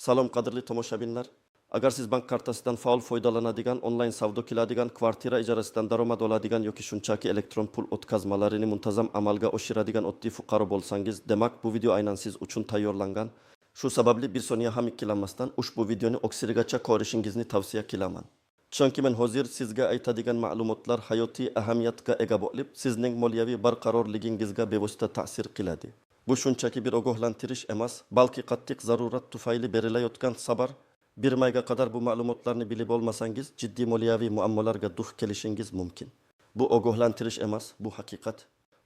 Salom qadrli tomoshabinlar. Agar siz bank kartasidan faol foydalanadigan, onlayn savdo qiladigan, kvartira ijarasidan daromad oladigan yoki shunchaki elektron pul o'tkazmalarini muntazam amalga oshiradigan oddiy fuqaro bo'lsangiz, demak bu video aynan siz uchun tayyorlangan. Shu sababli bir soniya ham ikkilanmasdan ushbu videoni oxirigacha ko'rishingizni tavsiya qilaman. Chunki men hozir sizga aytadigan ma'lumotlar hayotiy ahamiyatga ega bo'lib, sizning moliyaviy barqarorligingizga bevosita ta'sir qiladi. Bu shunchaki bir ogohlantirish emas, balki qattiq zarurat tufayli berilayotgan xabar. Bir mayga qadar bu ma'lumotlarni bilib olmasangiz, jiddiy moliyaviy muammolarga duch kelishingiz mumkin. Bu ogohlantirish emas, bu haqiqat.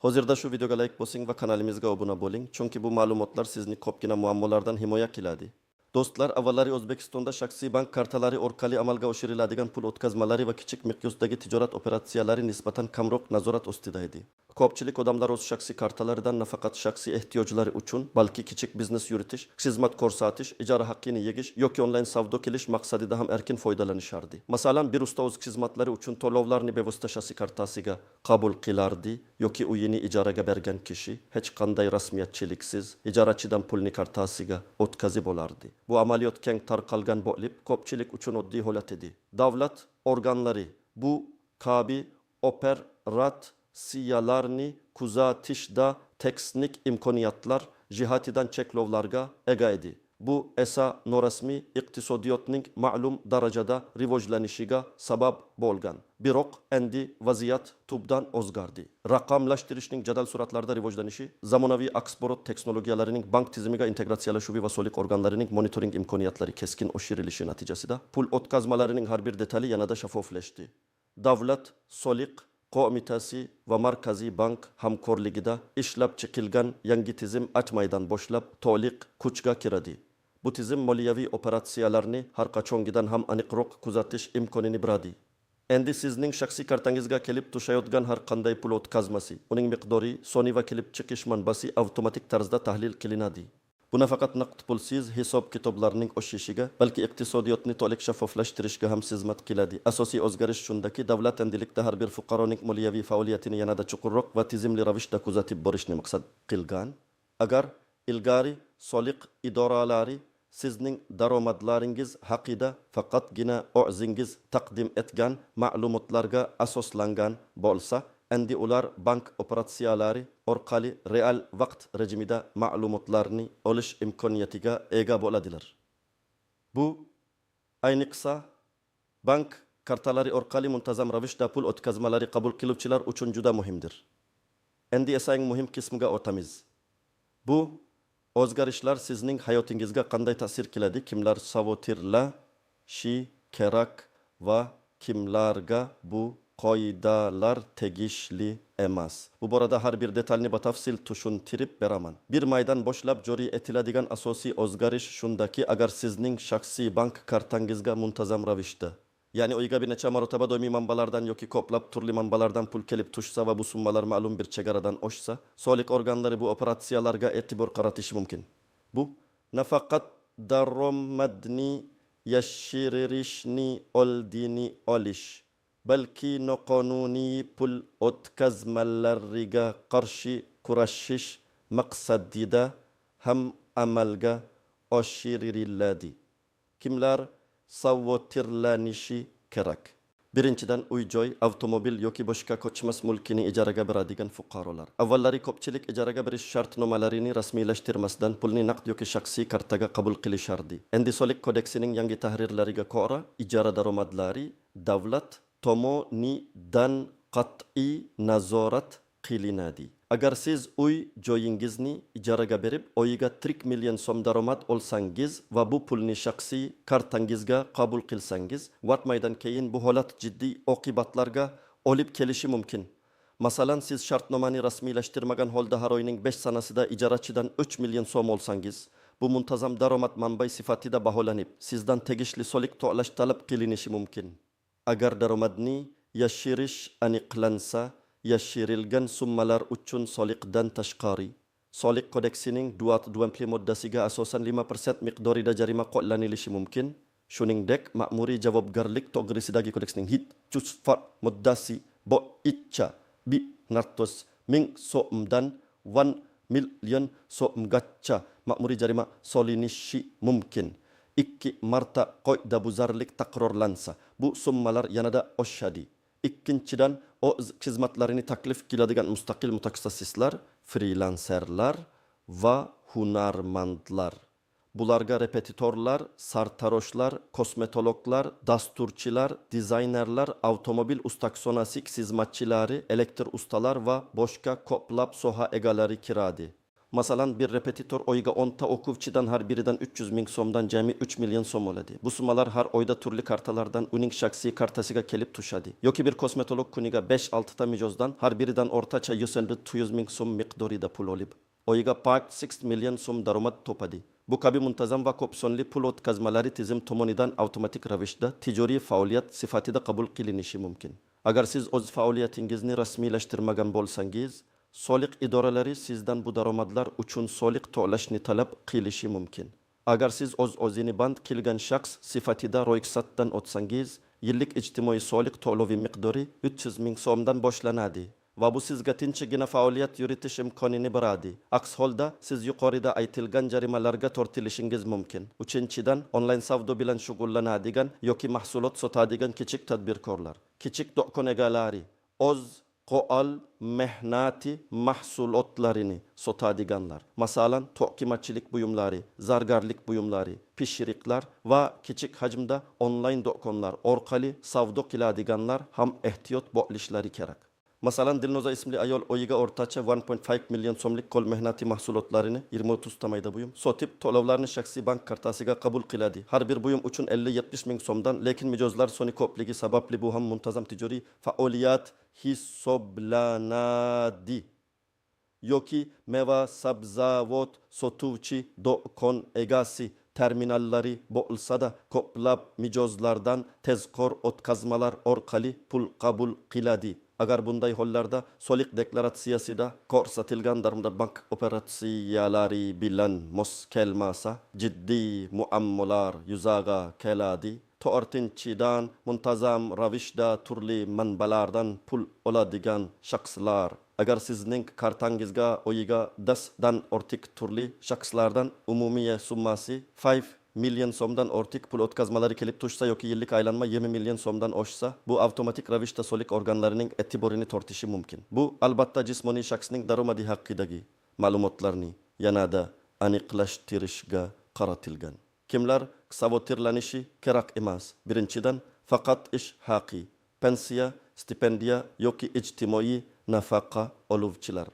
Hozirda shu videoga like bosing va kanalimizga obuna bo'ling, chunki bu ma'lumotlar sizni ko'pgina muammolardan himoya qiladi. Do'stlar, avvallari O'zbekistonda shaxsiy bank kartalari orqali amalga oshiriladigan pul o'tkazmalari va kichik miqyosdagi tijorat operatsiyalari nisbatan kamroq nazorat ostida edi. Ko'pchilik odamlar o'z shaxsiy kartalaridan nafaqat shaxsiy ehtiyojlari uchun, balki kichik biznes yuritish, xizmat ko'rsatish, ijara haqqini yegish yoki onlayn savdo qilish maqsadida ham erkin foydalanishardi. Masalan, bir usta o'z xizmatlari uchun to'lovlarni bevosita shaxsiy kartasiga qabul qilardi yoki uyini ijaraga bergan kishi hech qanday rasmiyatchiliksiz ijarachidan pulni kartasiga o'tkazib olardi. Bu amaliyot keng tarqalgan bo'lib, ko'pchilik uchun oddiy holat edi. Davlat organlari bu kabi operatsiyalarni kuzatishda texnik imkoniyatlar jihatidan cheklovlarga ega edi. Bu esa norasmiy iqtisodiyotning ma'lum darajada rivojlanishiga sabab bo'lgan. Biroq endi vaziyat tubdan o'zgardi. Raqamlashtirishning jadal sur'atlarda rivojlanishi, zamonaviy eksport texnologiyalarining bank tizimiga integratsiyalashuvi va soliq organlarining monitoring imkoniyatlari keskin oshirilishi natijasida pul o'tkazmalarining har bir detali yanada shaffoflashdi. Davlat soliq qo'mitasi va markaziy bank hamkorligida ishlab chiqilgan yangi tizim achmaydan boshlab to'liq kuchga kiradi. Bu tizim moliyaviy operatsiyalarni har qachongidan ham aniqroq kuzatish imkonini beradi. Endi sizning shaxsiy kartangizga kelib tushayotgan har qanday pul o'tkazmasi, uning miqdori, soni va kelib chiqish manbasi avtomatik tarzda tahlil qilinadi. Bu nafaqat naqd pulsiz hisob kitoblarning oshishiga, balki iqtisodiyotni to'liq shaffoflashtirishga ham xizmat qiladi. Asosiy o'zgarish shundaki, davlat endilikda har bir fuqaroning moliyaviy faoliyatini yanada chuqurroq va tizimli ravishda kuzatib borishni maqsad qilgan. Agar ilgari soliq idoralari sizning daromadlaringiz haqida faqatgina o'zingiz taqdim etgan ma'lumotlarga asoslangan bo'lsa, endi ular bank operatsiyalari orqali real vaqt rejimida ma'lumotlarni olish imkoniyatiga ega bo'ladilar. Bu ayniqsa bank kartalari orqali muntazam ravishda pul o'tkazmalari qabul qiluvchilar uchun juda muhimdir. Endi esa eng muhim qismga o'tamiz. Bu o'zgarishlar sizning hayotingizga qanday ta'sir qiladi, kimlar savotirlashi kerak va kimlarga bu qoidalar tegishli emas. Bu borada har bir detalni batafsil tushuntirib beraman. Bir maydan boshlab joriy etiladigan asosiy o'zgarish shundaki, agar sizning shaxsiy bank kartangizga muntazam ravishda, ya'ni uyga bir necha marotaba doimiy manbalardan yoki ko'plab turli manbalardan pul kelib tushsa va bu summalar ma'lum bir chegaradan oshsa, soliq organlari bu operatsiyalarga e'tibor qaratishi mumkin. Bu nafaqat daromadni yashirishni oldini olish, balki noqonuniy pul o'tkazmalariga qarshi kurashish maqsadida ham amalga oshiriladi. Kimlar savotirlanishi kerak? Birinchidan, uy-joy, avtomobil yoki boshqa ko'chmas mulkini ijaraga beradigan fuqarolar. Avvallari ko'pchilik ijaraga berish shartnomalarini rasmiylashtirmasdan pulni naqd yoki shaxsiy kartaga qabul qilishardi. Endi soliq kodeksining yangi tahrirlariga ko'ra, ijara daromadlari davlat tomonidan qat'iy nazorat qilinadi. Agar siz uy joyingizni ijaraga berib, oyiga 40 million so'm daromad olsangiz va bu pulni shaxsiy kartangizga qabul qilsangiz, vatmaydan keyin bu holat jiddiy oqibatlarga olib kelishi mumkin. Masalan, siz shartnomani rasmiylashtirmagan holda har oyning 5 sanasida ijarachidan 3 million so'm olsangiz, bu muntazam daromad manbai sifatida baholanib, sizdan tegishli soliq to'lash talab qilinishi mumkin. Agar daromadni yashirish aniqlansa, yashirilgan summalar uchun soliqdan tashqari soliq kodeksining 2 moddasiga asosan 5% miqdorida jarima qo'llanilishi mumkin. Shuningdek, ma'muriy javobgarlik to'g'risidagi kodeksning 3 moddasi bo'yicha 100,000 so'mdan 1 million so'mgacha ma'muriy jarima solinishi mumkin. 2 marta qoidabuzarlik takrorlansa, bu summalar yanada oshadi. Ikkinchidan, o'z xizmatlarini taklif qiladigan mustaqil mutaxassislar, freelancerlar va hunarmandlar. Bularga repetitorlar, sartaroshlar, kosmetologlar, dasturchilar, dizaynerlar, avtomobil ustaksonasi xizmatchilari, elektr ustalar va boshqa ko'plab soha egalari kiradi. Masalan, bir repetitor oyiga 10 ta o'quvchidan har biridan 300 ming so'mdan jami 3 million so'm oladi. Bu summalar har oyda turli kartalardan uning shaxsiy kartasiga kelib tushadi. Yoki bir kosmetolog kuniga 5-6 ta mijozdan har biridan o'rtacha 100 ming so'm miqdorida pul olib, oyiga 6 million so'm daromad topadi. Bu kabi muntazam va ko'p sonli pul o'tkazmalari tizim tomonidan avtomatik ravishda tijoriy faoliyat sifatida qabul qilinishi mumkin. Agar siz o'z faoliyatingizni rasmiylashtirmagan bo'lsangiz, soliq idoralari sizdan bu daromadlar uchun soliq to'lashni talab qilishi mumkin. Agar siz o'zini band qilgan shaxs sifatida ro'yxatdan o'tsangiz, yillik ijtimoiy soliq to'lovi miqdori 300 ming so'mdan boshlanadi. Va bu sizga tinchgina faoliyat yuritish imkonini beradi. Aks holda siz yuqorida aytilgan jarimalarga tortilishingiz mumkin. Uchinchidan, onlayn savdo bilan shug'ullanadigan yoki mahsulot sotadigan kichik tadbirkorlar, kichik do'kon egalari, o'z qo'l mehnati mahsulotlarini sotadiganlar, masalan to'qimachilik buyumlari, zargarlik buyumlari, pishiriqlar va kichik hajmda onlayn do'konlar orqali savdo qiladiganlar ham ehtiyot bo'lishlari kerak. Masalan, Dilnoza ismli ayol oyiga o'rtacha 1.5 million so'mlik qo'l mehnati mahsulotlarini 20-30 ta mayda buyum sotib, to'lovlarni shaxsiy bank kartasiga qabul qiladi. Har bir buyum uchun 50-70 ming so'mdan, lekin mijozlar soni ko'pligi sababli bu ham muntazam tijoriy faoliyat hisoblanadi. Yoki meva sabzavot sotuvchi do'kon egasi terminallari bo'lsa-da ko'plab mijozlardan tezkor o'tkazmalar orqali pul qabul qiladi. Agar bunday hollarda soliq deklaratsiyasida ko'rsatilgan daromad bank operatsiyalari bilan mos kelmasa, jiddiy muammolar yuzaga keladi. To'rtinchidan, muntazam ravishda turli manbalardan pul oladigan shaxslar. Agar sizning kartangizga oyiga 10 dan ortiq turli shaxslardan umumiy summasi 5 million so'mdan ortiq pul o'tkazmalari kelib tushsa yoki yillik aylanma 20 million so'mdan oshsa, bu avtomatik ravishda soliq organlarining e'tiborini tortishi mumkin. Bu albatta jismoniy shaxsning daromadi haqidagi ma'lumotlarni yanada aniqlashtirishga qaratilgan. Kimlar savotirlanishi kerak emas? Birinchidan, faqat ish haqi, pensiya, stipendiya yoki ijtimoiy nafaqa oluvchilar.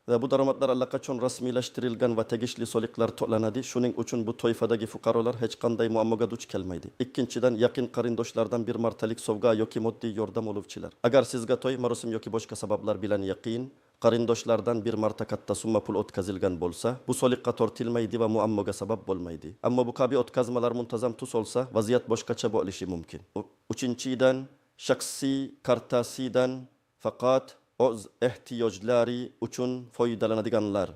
Ve bu daromadlar allaqachon rasmiylashtirilgan va tegishli soliqlar to'lanadi. Shuning uchun bu toifadagi fuqarolar hech qanday muammoga duch kelmaydi. Ikkinchidan, yaqin qarindoshlardan bir martalik sovg'a yoki moddiy yordam oluvchilar. Agar sizga to'y, marosim yoki boshqa sabablar bilan yaqin qarindoshlardan bir marta katta summa pul o'tkazilgan bo'lsa, bu soliqqa tortilmaydi va muammoga sabab bo'lmaydi. Ammo bu kabi o'tkazmalar muntazam tus olsa, vaziyat boshqacha bo'lishi mumkin. Uchinchidan, shaxsiy kartasidan faqat o'z ehtiyojlari uchun foydalanadiganlar,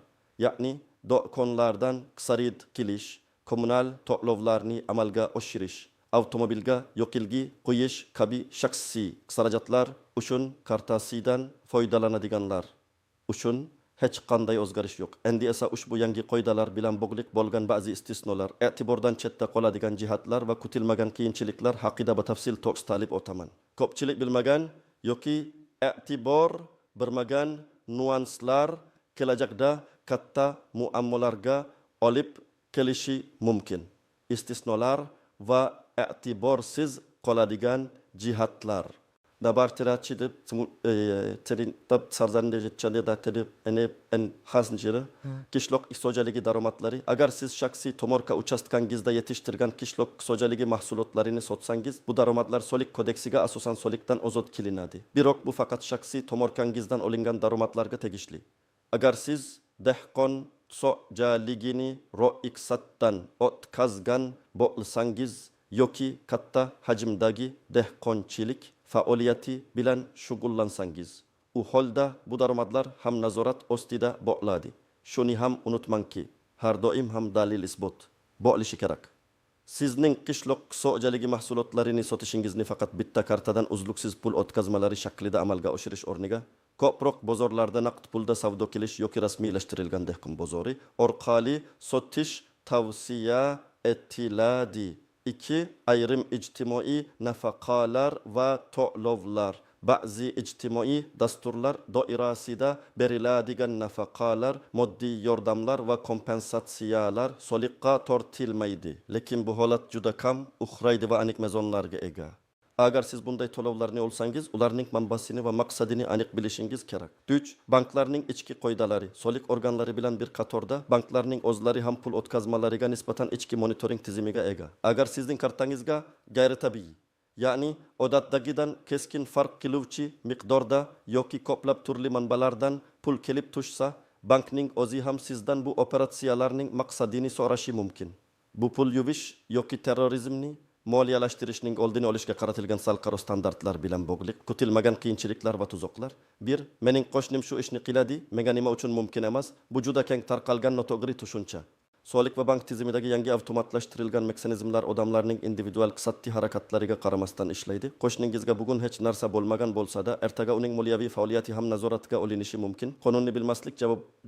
ya'ni do'konlardan xarid qilish, kommunal to'lovlarni amalga oshirish, avtomobilga yoqilgi qo'yish kabi shaxsiy xarajatlar uchun kartasidan foydalanadiganlar uchun hech qanday o'zgarish yo'q. Endi esa ushbu yangi qoidalar bilan bog'liq bo'lgan ba'zi istisnolar, e'tibordan chetda qoladigan jihatlar va kutilmagan qiyinchiliklar haqida batafsil to'xtalib o'taman. Ko'pchilik bilmagan yoki e'tibor bermagan nuanslar kelajakda katta muammolarga olib kelishi mumkin. Istisnolar va e'tiborsiz qoladigan jihatlar. Dabartirachi deb terin tab sarzandejetchade da tedib en xasnjiri qishloq xo'jaligi daromadlari. Agar siz shaxsiy tomorka uchastkangizda yetishtirgan qishloq xo'jaligi mahsulotlarini sotsangiz, bu daromadlar soliq kodeksiga asosan soliqdan ozod qilinadi. Biroq bu faqat shaxsiy tomorkangizdan olingan daromadlarga tegishli. Agar siz dehqon xo'jaligini ro'yxatdan o'tkazgan bo'lsangiz yoki katta hajmdagi dehqonchilik faoliyati bilan shug'ullansangiz, u holda bu daromadlar ham nazorat ostida bo'ladi. Shuni ham unutmangki, har doim ham dalil isbot bo'lishi kerak. Sizning qishloq xo'jaligi mahsulotlarini sotishingizni faqat bitta kartadan uzluksiz pul o'tkazmalari shaklida amalga oshirish o'rniga, ko'proq bozorlarda naqd pulda savdo qilish yoki rasmiylashtirilgan dehqon bozori orqali sotish tavsiya etiladi. 2. Ayrım ictimai nafakalar ve to'lovlar. Bazı ictimai dasturlar doirasida beriladigan nafakalar, moddiy yordamlar ve kompensatsiyalar soliqqa tortilmaydi. Lekin bu holat juda kam uxraydi ve anik mezonlarga ega. Agar siz bunday to'lovlarni olsangiz, ularning manbasini va maqsadini aniq bilishingiz kerak. 3. Banklarning ichki qoidalari, soliq organlari bilan bir qatorda banklarning o'zlari ham pul o'tkazmalariga nisbatan ichki monitoring tizimiga ega. Agar sizning kartangizga g'ayritabiiy, ya'ni odatdagidan keskin farq qiluvchi miqdorda yoki ko'plab turli manbalardan pul kelib tushsa, bankning o'zi ham sizdan bu operatsiyalarning maqsadini so'rashi mumkin. Bu pul yuvish yoki terrorizmni moliyalashtirishning oldini olishga qaratilgan xalqaro standartlar bilan bog'liq kutilmagan qiyinchiliklar va tuzoqlar. 1. Mening qo'shnim shu ishni qiladi, menga nima uchun mumkin emas? Bu juda keng tarqalgan noto'g'ri tushuncha. Soliq va bank tizimidagi yangi avtomatlashtirilgan mexanizmlar odamlarning individual qisatti harakatlariga qaramasdan ishlaydi. Qo'shningizga bugun hech narsa bo'lmagan bo'lsa-da, ertaga uning moliyaviy faoliyati ham nazoratga olinishi mumkin. Qonunni bilmaslik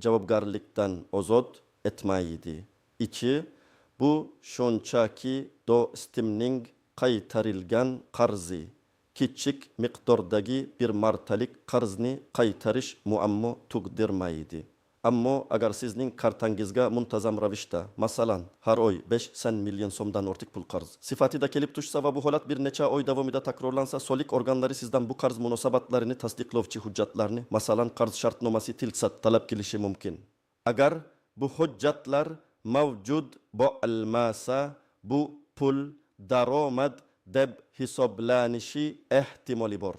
javobgarlikdan ozod etmaydi. 2. Bu shunchaki do'stimning qaytarilgan qarzi. Kichik miqdordagi bir martalik qarzni qaytarish muammo tug'dirmaydi. Ammo agar sizning kartangizga muntazam ravishda, masalan, har oy 500 million so'mdan ortiq pul qarz sifatida kelib tushsa va bu holat bir necha oy davomida takrorlansa, soliq organlari sizdan bu qarz munosabatlarini tasdiqlovchi hujjatlarni, masalan, qarz shartnomasi tilsat talab qilishi mumkin. Agar bu hujjatlar mavjud bo'lmasa, bu pul daromad deb hisoblanishi ehtimoli bor.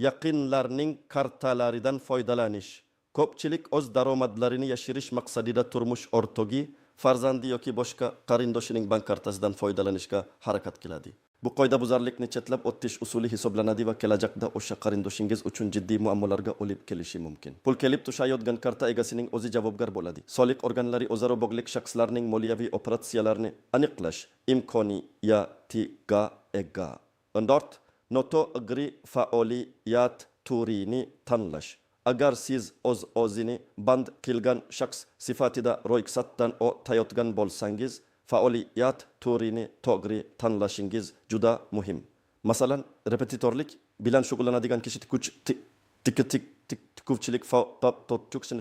Yaqinlarning kartalaridan foydalanish. Ko'pchilik o'z daromadlarini yashirish maqsadida turmush o'rtog'i, farzandi yoki boshqa qarindoshining bank kartasidan foydalanishga harakat qiladi. Bu qoidabuzarlikni chetlab o'tish usuli hisoblanadi va kelajakda o'sha qarindoshingiz uchun jiddiy muammolarga olib kelishi mumkin. Pul kelib tushayotgan karta egasining o'zi javobgar bo'ladi. Soliq organlari o'zaro bog'liq shaxslarning moliyaviy operatsiyalarini aniqlash imkoniyatiga ega. 4. Noto'g'ri faoliyat turini tanlash. Agar siz o'zini band qilgan shaxs sifatida ro'yxatdan o'tayotgan bo'lsangiz, faoliyat turini to'g'ri tanlashingiz juda muhim. Masalan, repetitorlik bilan shug'ullanadigan kishi tikuvchilik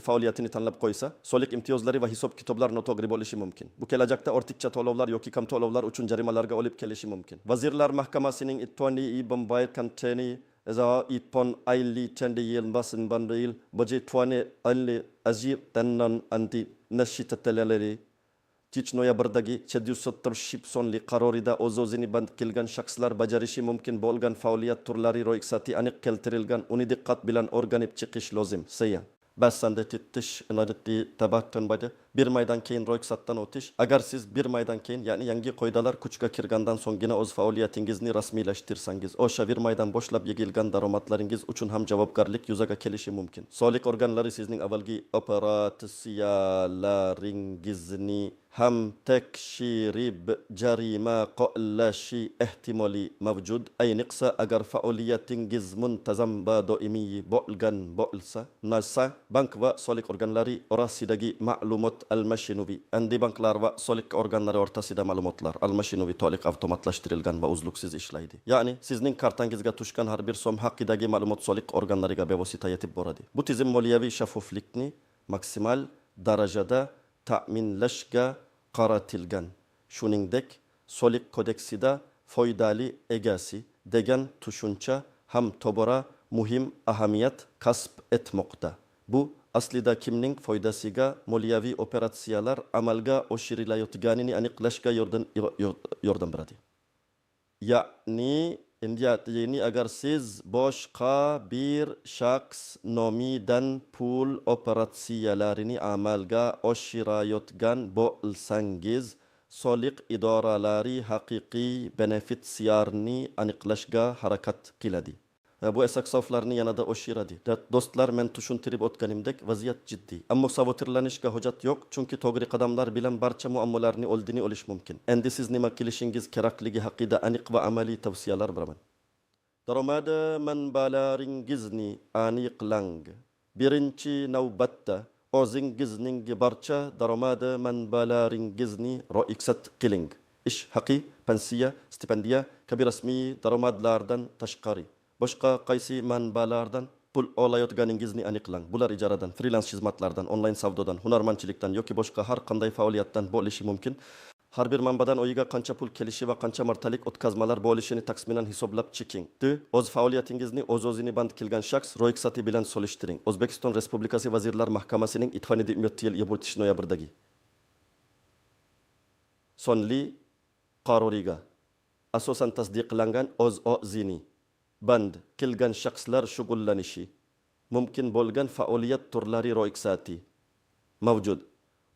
faoliyatini tanlab qo'ysa, soliq imtiyozlari va hisob kitoblar noto'g'ri bo'lishi mumkin. Bu kelajakda ortiqcha to'lovlar yoki kam to'lovlar uchun jarimalarga olib kelishi mumkin. Vazirlar Mahkamasining ittoni bombay kanteni Eza ipon aili tendi yelmasin bandil budget tuane aili azir tennan anti nashitateleri Tich noyabrdagi 770 sonli qarorida o'z-o'zini band qilgan shaxslar bajarishi mumkin bo'lgan faoliyat turlari ro'yxati aniq keltirilgan, uni diqqat bilan o'rganib chiqish lozim. Seya Basanda titish inadati tabaktan bada bir maydan keyin ro'yxatdan o'tish. Agar siz bir maydan keyin, ya'ni yangi qoidalar kuchga kirgandan so'nggina o'z faoliyatingizni rasmiylashtirsangiz, o'sha bir maydan boshlab yig'ilgan daromadlaringiz uchun ham javobgarlik yuzaga kelishi mumkin. Soliq organlari sizning avvalgi operatsiyalaringizni ham tekshirib jarima qo'llashi ehtimoli mavjud. Ayniqsa agar faoliyatingiz muntazam va doimiy bo'lgan bo'lsa, nasa bank va soliq organlari orasidagi ma'lumot almashinuvi, endi banklar va soliq organlari o'rtasida ma'lumotlar almashinuvi to'liq avtomatlashtirilgan va uzluksiz ishlaydi. Ya'ni sizning kartangizga tushgan har bir so'm haqidagi ma'lumot soliq organlariga bevosita yetib boradi. Bu tizim moliyaviy shaffoflikni maksimal darajada ta'minlashga qaratilgan. Shuningdek, soliq kodeksida foydali egasi degan tushuncha ham tobora muhim ahamiyat kasb etmoqda. Bu aslida kimning foydasiga moliyaviy operatsiyalar amalga oshirilayotganini aniqlashga yordam beradi. Ya'ni agar siz boshqa bir shaxs nomidan pul operatsiyalarini amalga oshirayotgan bo'lsangiz, soliq idoralari haqiqiy benefitsiarni aniqlashga harakat qiladi. Bu esa hisoblarni yanada oshiradi. Do'stlar, men tushuntirib o'tganimdek vaziyat jiddiy. Ammo savotirlanishga hojat yo'q, chunki to'g'ri qadamlar bilan barcha muammolarni oldini olish mumkin. Endi siz nima qilishingiz kerakligi haqida aniq va amaliy tavsiyalar beraman. Daromad manbalaringizni aniqlang. Birinchi navbatda o'zingizning barcha daromad manbalaringizni ro'yxat qiling. Ish haqi, pensiya, stipendiya kabi rasmiy daromadlardan tashqari boshqa qaysi manbalardan pul olayotganingizni aniqlang. Bular ijaradan, freelance xizmatlardan, onlayn savdodan, hunarmandchilikdan yoki boshqa har qanday faoliyatdan bo'lishi mumkin. Har bir manbadan oyiga qancha pul kelishi va qancha martalik o'tkazmalar bo'lishini taxminan hisoblab chiqing. O'z faoliyatingizni o'z-o'zini band qilgan shaxs ro'yxati bilan solishtiring. O'zbekiston Respublikasi Vazirlar Mahkamasining 2024 yil 7 noyabrdagi sonli qaroriga asosan tasdiqlangan o'z-o'zini band qilgan shaxslar shug'ullanishi mumkin bo'lgan faoliyat turlari ro'yxati mavjud.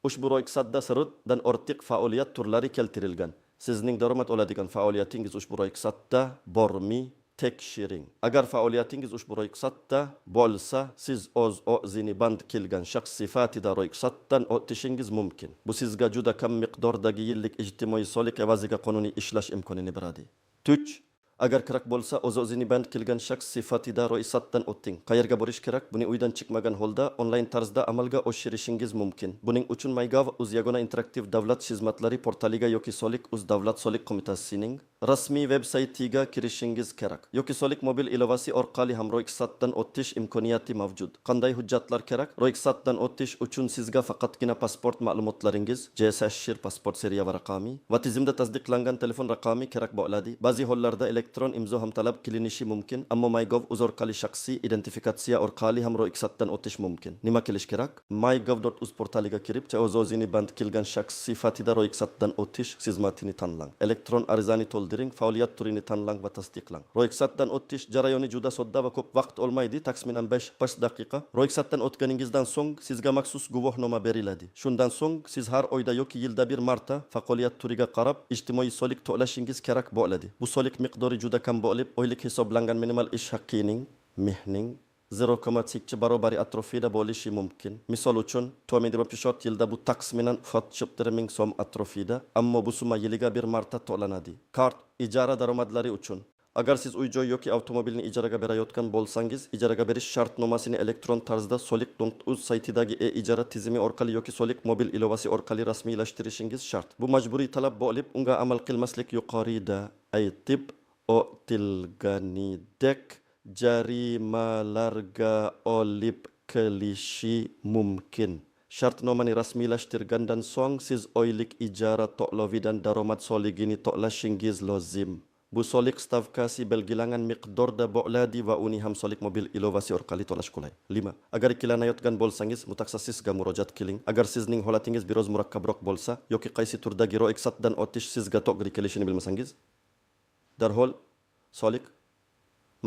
Ushbu ro'yxatda sirtdan ortiq faoliyat turlari keltirilgan. Sizning daromad oladigan faoliyatingiz ushbu ro'yxatda bormi? Tekshiring. Agar faoliyatingiz ushbu ro'yxatda bo'lsa, siz o'z-o'zini band qilgan shaxs sifatida ro'yxatdan o'tishingiz mumkin. Bu sizga juda kam miqdordagi yillik ijtimoiy soliq evaziga qonuniy ishlash imkonini beradi. 3. Agar kerak bo'lsa, o'z-o'zini band qilgan shaxs sifatida ro'yxatdan o'ting. Qayerga borish kerak? Buni uydan chiqmagan holda onlayn tarzda amalga oshirishingiz mumkin. Buning uchun MyGov.uz yagona interaktiv davlat xizmatlari portaliga yoki Soliq.uz davlat soliq qo'mitasining rasmiy veb-saytiga kirishingiz kerak. Yoki soliq mobil ilovasi orqali ham ro'yxatdan o'tish imkoniyati mavjud. Qanday hujjatlar kerak? Ro'yxatdan o'tish uchun sizga faqatgina pasport ma'lumotlaringiz, JSHR pasport seriya va raqami va tizimda tasdiqlangan telefon raqami kerak bo'ladi. Ba'zi hollarda elektron imzo ham talab qilinishi mumkin, ammo MyGov.uz orqali shaxsiy identifikatsiya orqali ham ro'yxatdan o'tish mumkin. Nima qilish kerak? MyGov.uz portaliga kirib, o'z-o'zini band qilgan shaxs sifatida ro'yxatdan o'tish xizmatini tanlang. Elektron arizani to'ldiring, faoliyat turini tanlang va tasdiqlang. Ro'yxatdan o'tish jarayoni juda sodda va ko'p vaqt olmaydi, taxminan 5 daqiqa. Ro'yxatdan o'tganingizdan so'ng sizga maxsus guvohnoma beriladi. Shundan so'ng siz har oyda yoki yilda bir marta faoliyat turiga qarab ijtimoiy soliq to'lashingiz kerak bo'ladi. Bu soliq miqdori juda kam bo'lib, oylik hisoblangan minimal ish haqqining mehning 0,8 barobari atrofida bo'lishi mumkin. Misol uchun, 2024 yilda bu taxminan 40 ming so'm atrofida, ammo bu summa yiliga bir marta to'lanadi. Kart ijara daromadlari uchun. Agar siz uy-joy yoki avtomobilni ijaraga berayotgan bo'lsangiz, ijaraga berish shartnomasini elektron tarzda Soliq.uz saytidagi e-ijara tizimi orqali yoki Soliq mobil ilovasi orqali rasmiylashtirishingiz shart. Bu majburiy talab bo'lib, unga amal qilmaslik yuqorida aytib o'tilganidek jarimalarga olib kelishi mumkin. Shartnomani rasmiylashtirgandan so'ng siz oylik ijara to'lovidan daromad soligini to'lashingiz lozim. Bu soliq stavkasi belgilangan miqdorda bo'ladi va uni ham Soliq mobil ilovasi orqali to'lash qulay. 5. Agar ikkilanayotgan bo'lsangiz, mutaxassisga murojaat qiling. Agar sizning holatingiz biroz murakkabroq bo'lsa yoki qaysi turdagi ro'yxatdan o'tish sizga to'g'ri kelishini bilmasangiz, darhol soliq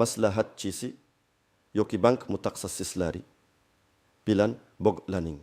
maslahatchisi yoki bank mutaxassislari bilan bog'laning.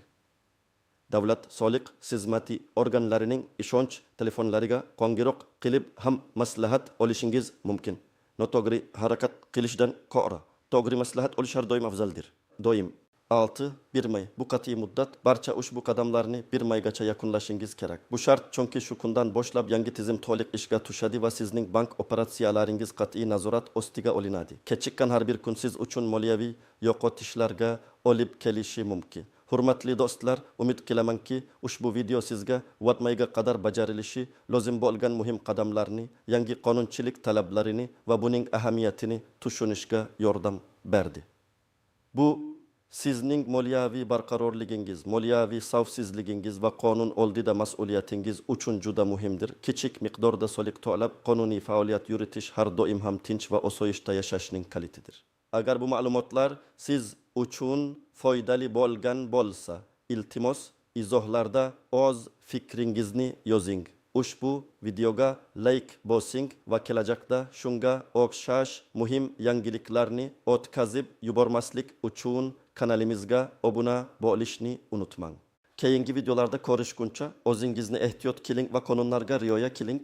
Davlat soliq xizmati organlarining ishonch telefonlariga qo'ng'iroq qilib ham maslahat olishingiz mumkin. Noto'g'ri harakat qilishdan ko'ra to'g'ri maslahat olish har doim afzaldir. Doim 6. Bir may. Bu qat'iy muddat barcha ushbu qadamlarni 1 maygacha yakunlashingiz kerak. Bu shart chunki shu kundan boshlab yangi tizim to'liq ishga tushadi va sizning bank operatsiyalaringiz qat'iy nazorat ostiga olinadi. Kechikkan har bir kun siz uchun moliyaviy yo'qotishlarga olib kelishi mumkin. Hurmatli do'stlar, umid qilamanki, ushbu video sizga vatmayga qadar bajarilishi lozim bo'lgan muhim qadamlarni, yangi qonunchilik talablarini va buning ahamiyatini tushunishga yordam berdi. Bu sizning moliyaviy barqarorligingiz, moliyaviy xavfsizligingiz va qonun oldida mas'uliyatingiz uchun juda muhimdir. Kichik miqdorda soliq to'lab, qonuniy faoliyat yuritish har doim ham tinch va osoyishta yashashning kalitidir. Agar bu ma'lumotlar siz uchun foydali bo'lgan bo'lsa, iltimos izohlarda o'z fikringizni yozing. Ushbu videoga like bosing va kelajakda shunga o'xshash muhim yangiliklarni o'tkazib yubormaslik uchun kanalimizga obuna bo'lishni unutmang. Keyingi videolarda ko'rishguncha o'zingizni ehtiyot qiling va qonunlarga rioya qiling.